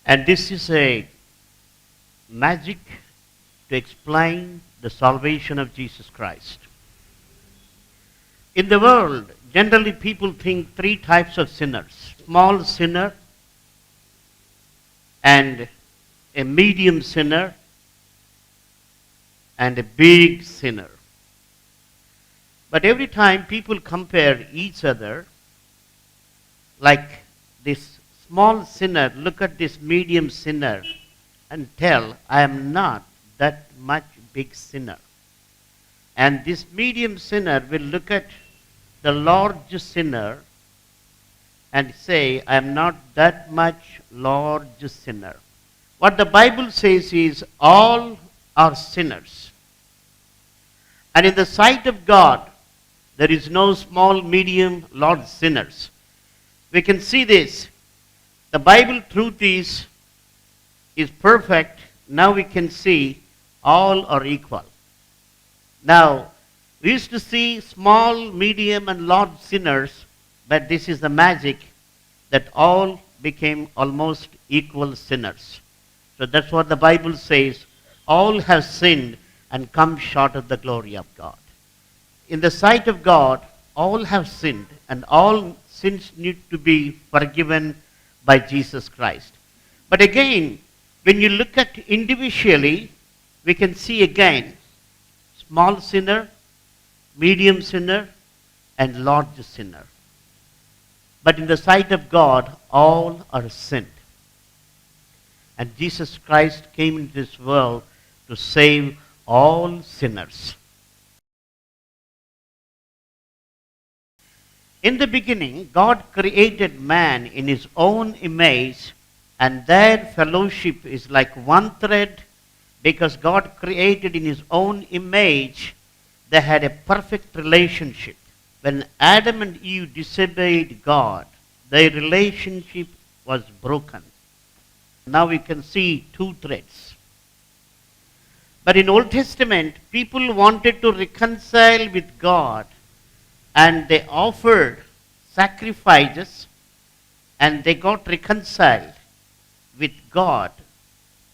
And this is a magic to explain the salvation of Jesus Christ. In the world, generally people think three types of sinners: small sinner, and a medium sinner, and a big sinner. But every time people compare each other, like this small sinner, look at this medium sinner and tell, I am not that much big sinner. And this medium sinner will look at the large sinner and say, I am not that much large sinner. What the Bible says is, all are sinners. And in the sight of God, there is no small, medium, large sinners. We can see this. The Bible truth is perfect. Now we can see all are equal. Now, we used to see small, medium, and large sinners, but this is the magic that all became almost equal sinners. So that's what the Bible says. All have sinned and come short of the glory of God. In the sight of God, all have sinned, and all sins need to be forgiven by Jesus Christ. But again, when you look at individually, we can see again small sinner, medium sinner, and large sinner. But in the sight of God, all are sinned. And Jesus Christ came into this world to save all sinners. In the beginning, God created man in his own image, and their fellowship is like one thread, because God created in his own image. They had a perfect relationship. When Adam and Eve disobeyed God, their relationship was broken. Now we can see two threads. But in Old Testament, people wanted to reconcile with God, and they offered sacrifices, and they got reconciled with God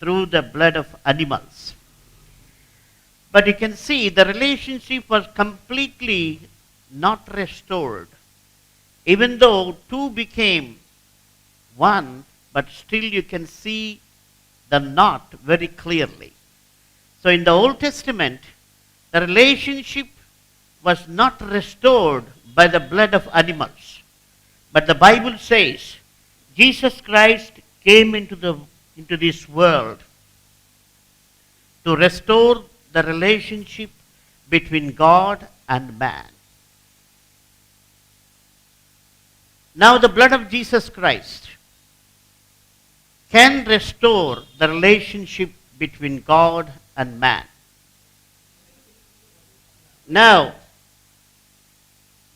through the blood of animals. But you can see the relationship was completely not restored. Even though two became one, but still you can see the knot very clearly. So in the Old Testament, the relationship was not restored by the blood of animals. But the Bible says Jesus Christ came into this world to restore the relationship between God and man. Now the blood of Jesus Christ can restore the relationship between God and man. Now,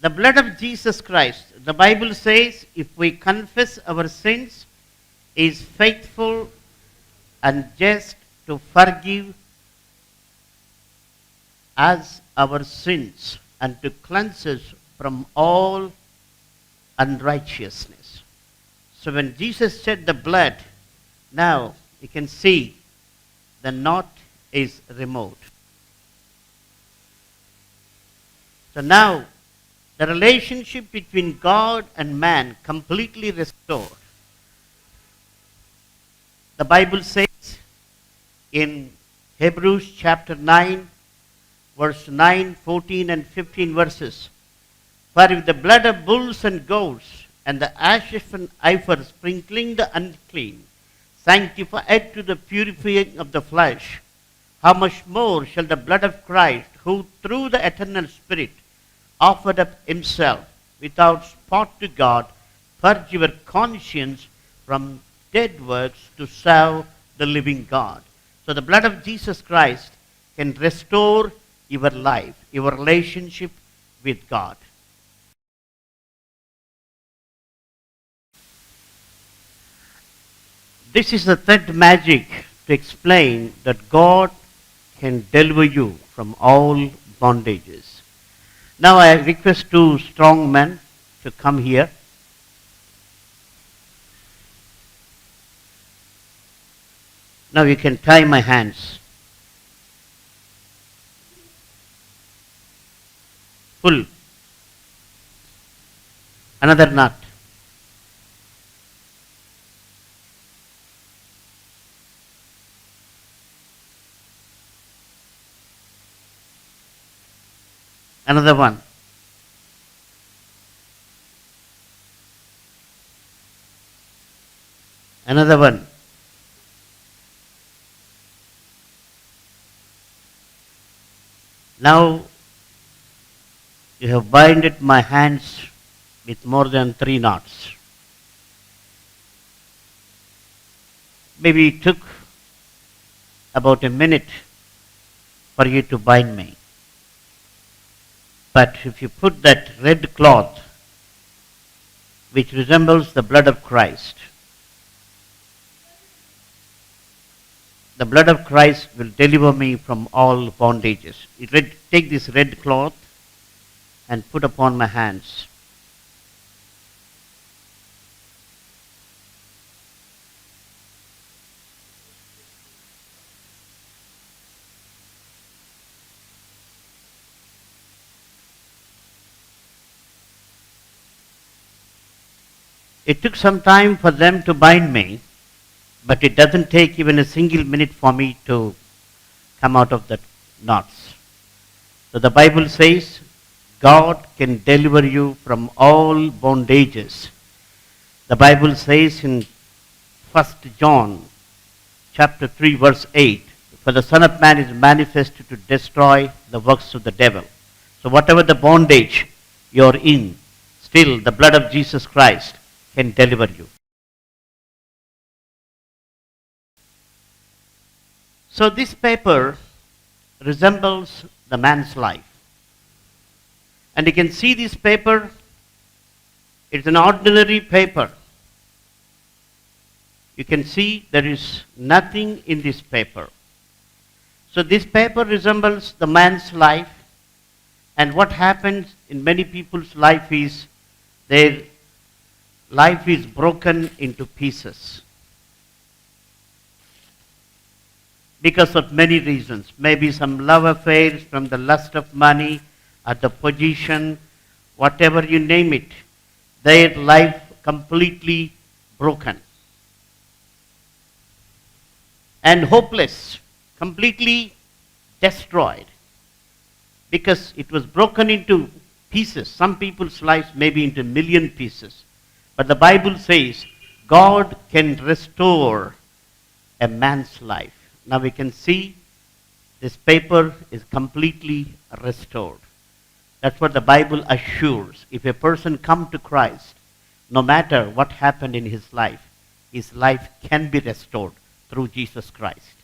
the blood of Jesus Christ, the Bible says, if we confess our sins, He is faithful and just to forgive us our sins and to cleanse us from all unrighteousness. So when Jesus shed the blood, now you can see the knot is removed. So now the relationship between God and man completely restored. The Bible says in Hebrews chapter 9, verse 9, 14 and 15 verses, for if the blood of bulls and goats and the ashes of an heifer sprinkling the unclean sanctify to the purifying of the flesh, how much more shall the blood of Christ, who through the eternal Spirit offered up himself without spot to God, purge your conscience from dead works to serve the living God. So the blood of Jesus Christ can restore your life, your relationship with God. This is the third magic to explain that God can deliver you from all bondages. Now I request two strong men to come here. Now you can tie my hands. Pull. Another knot. Another one. Another one. Now you have binded my hands with more than 3 knots. Maybe it took about a minute for you to bind me. But if you put that red cloth, which resembles the blood of Christ, the blood of Christ will deliver me from all bondages. Take this red cloth and put upon my hands. It took some time for them to bind me, but it doesn't take even a single minute for me to come out of the knots. So the Bible says God can deliver you from all bondages. The Bible says in 1 John chapter 3 verse 8, for the Son of Man is manifested to destroy the works of the devil. So whatever the bondage you're in, still the blood of Jesus Christ can deliver you. So this paper resembles the man's life. And you can see this paper, it's an ordinary paper. You can see there is nothing in this paper. So this paper resembles the man's life, and what happens in many people's life is their life is broken into pieces because of many reasons. Maybe some love affairs, from the lust of money, or the position, whatever you name it, their life completely broken and hopeless, completely destroyed, because it was broken into pieces. Some people's lives may be into 1,000,000 pieces. But the Bible says God can restore a man's life. Now we can see this paper is completely restored. That's what the Bible assures. If a person comes to Christ, no matter what happened in his life can be restored through Jesus Christ.